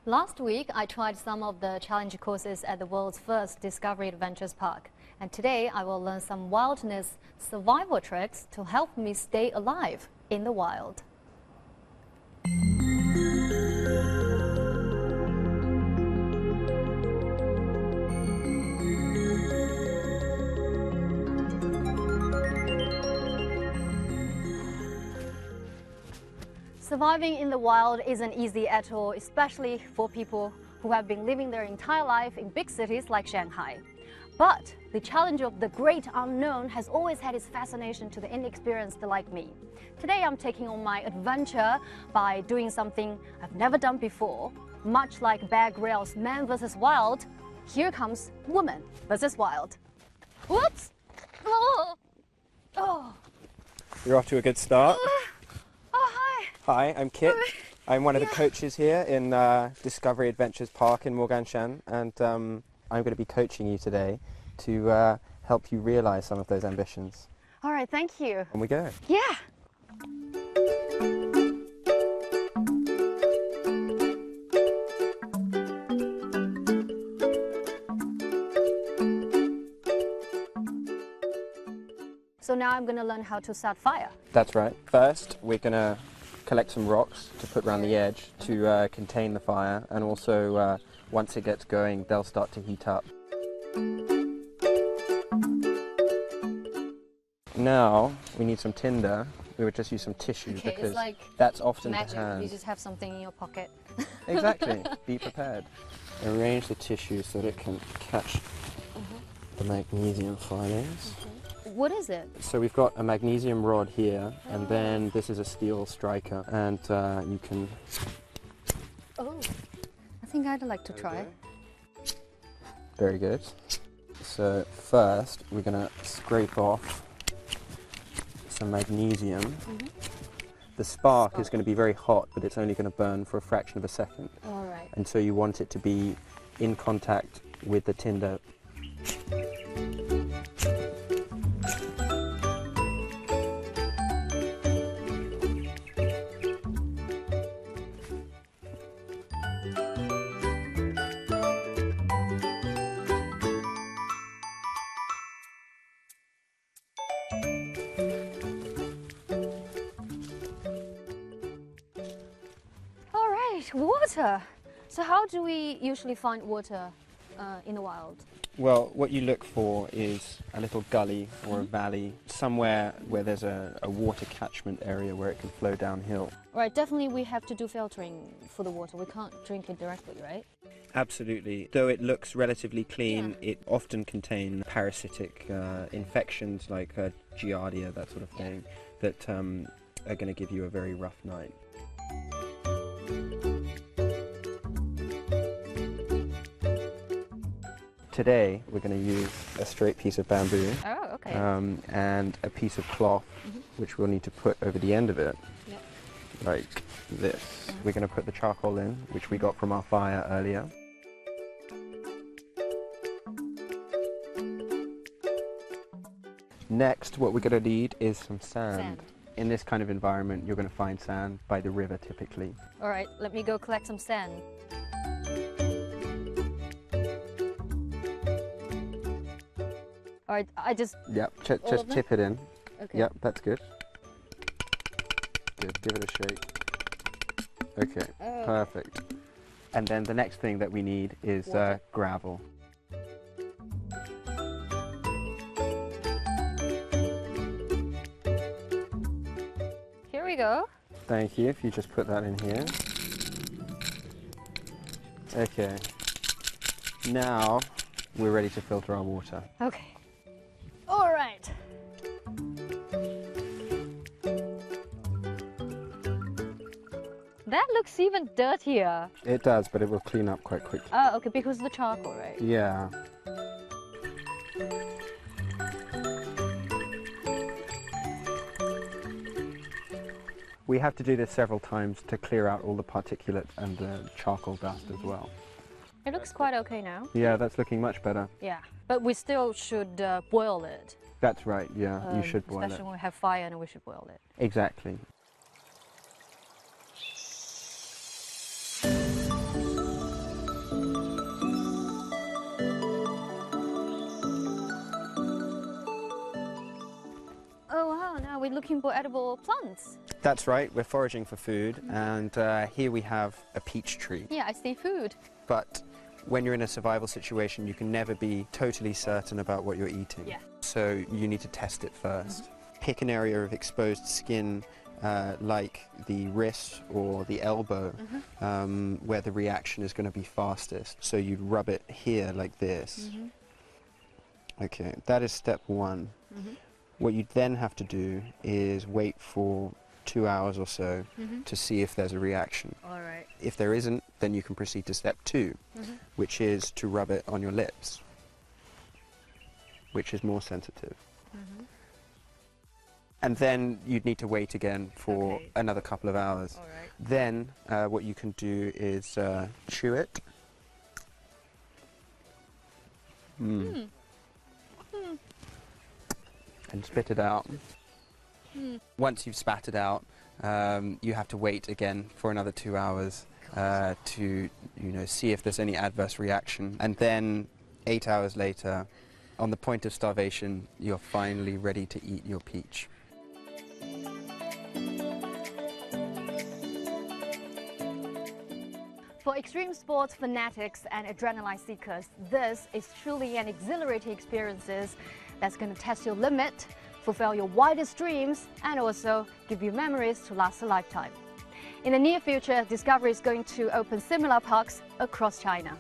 Last week, I tried some of the challenge courses at the world's first Discovery Adventures Park. And today, I will learn some wilderness survival tricks to help me stay alive in the wild. Surviving in the wild isn't easy at all, especially for people who have been living their entire life in big cities like Shanghai. But the challenge of the great unknown has always had its fascination to the inexperienced like me. Today I'm taking on my adventure by doing something I've never done before. Much like Bear Grylls' Man vs. Wild, here comes Woman vs. Wild. Whoops! Oh. You're off to a good start. Hi. Hi, I'm Kit. I'm one of the coaches here in Discovery Adventures Park in Moganshan, and I'm going to be coaching you today to help you realize some of those ambitions. All right, thank you. And we go. Yeah. So now I'm going to learn how to start fire. That's right. First, we're going to collect some rocks to put around the edge to contain the fire, and also once it gets going, they'll start to heat up. Now, we need some tinder. We would just use some tissue because like that's often magic. to hand. You just have something in your pocket. Exactly. Be prepared. Arrange the tissue so that it can catch the magnesium filings. What is it? So we've got a magnesium rod here, and then this is a steel striker, and you can... Oh, I think I'd like to try. Very good. So first, we're going to scrape off some magnesium. The spark is going to be very hot, but it's only going to burn for a fraction of a second. All right. And so you want it to be in contact with the tinder. Water. So how do we usually find water in the wild? Well, what you look for is a little gully or a valley, somewhere where there's a water catchment area where it can flow downhill. Right, definitely we have to do filtering for the water. We can't drink it directly, right? Absolutely. Though it looks relatively clean, it often contains parasitic infections like Giardia, that sort of thing, that are going to give you a very rough night. Today we're going to use a straight piece of bamboo and a piece of cloth which we'll need to put over the end of it, like this. We're going to put the charcoal in, which we got from our fire earlier. Next, what we're going to need is some sand. In this kind of environment, you're going to find sand by the river typically. All right, let me go collect some sand. All right, I just... Yep, just tip it in. Okay. Yep, that's good. Good, give it a shake. Okay, perfect. And then the next thing that we need is gravel. Here we go. Thank you, if you just put that in here. Okay. Now, we're ready to filter our water. Okay. All right. That looks even dirtier. It does, but it will clean up quite quickly. Oh, okay, because of the charcoal, right? Yeah. We have to do this several times to clear out all the particulate and the charcoal dust as well. It looks quite okay now. Yeah, that's looking much better. Yeah, but we still should boil it. That's right, yeah, you should boil it. Especially when we have fire and we should boil it. Exactly. Oh, now we're looking for edible plants. That's right, we're foraging for food, and here we have a peach tree. Yeah, I see food. But when you're in a survival situation, you can never be totally certain about what you're eating. Yeah. So you need to test it first. Pick an area of exposed skin, like the wrist or the elbow, where the reaction is going to be fastest. So you'd rub it here like this. Okay, that is step one. What you then have to do is wait for 2 hours or so to see if there's a reaction. All right. If there isn't, then you can proceed to step two, which is to rub it on your lips, which is more sensitive. And then you'd need to wait again for another couple of hours. All right. Then what you can do is chew it. And spit it out. Once you've spat it out, you have to wait again for another 2 hours to see if there's any adverse reaction. And then 8 hours later, on the point of starvation, you're finally ready to eat your peach. For extreme sports fanatics and adrenaline seekers, this is truly an exhilarating experience that's going to test your limit, fulfill your wildest dreams, and also give you memories to last a lifetime. In the near future, Discovery is going to open similar parks across China.